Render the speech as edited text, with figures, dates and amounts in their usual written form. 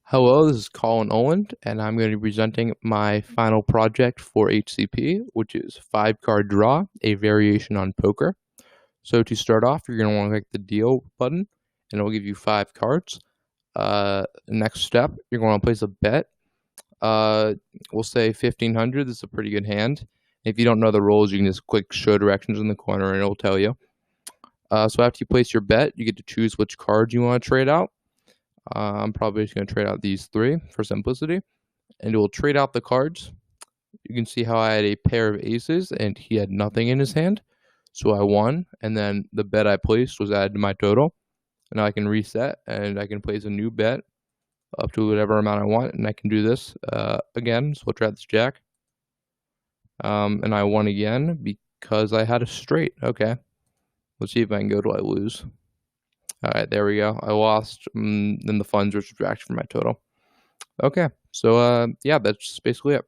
Hello, this is Colin Owen, and I'm going to be presenting my final project for HCP, which is 5-card draw, a variation on poker. So to start off, you're going to want to click the deal button, and it will give you 5 cards. Next step, you're going to place a bet. We'll say 1500. This is a pretty good hand. If you don't know the rules, you can just click show directions in the corner, and it'll tell you. So after you place your bet, you get to choose which cards you want to trade out. I'm probably just going to trade out these 3 for simplicity, and it will trade out the cards. You can see how I had a pair of aces, and he had nothing in his hand, so I won, and then the bet I placed was added to my total. And now I can reset, and I can place a new bet up to whatever amount I want, and I can do this again, so we'll try this jack. And I won again because I had a straight. Okay, let's see if I can go till I lose. All right, there we go. I lost, then the funds were subtracted from my total. Okay, so yeah, that's basically it.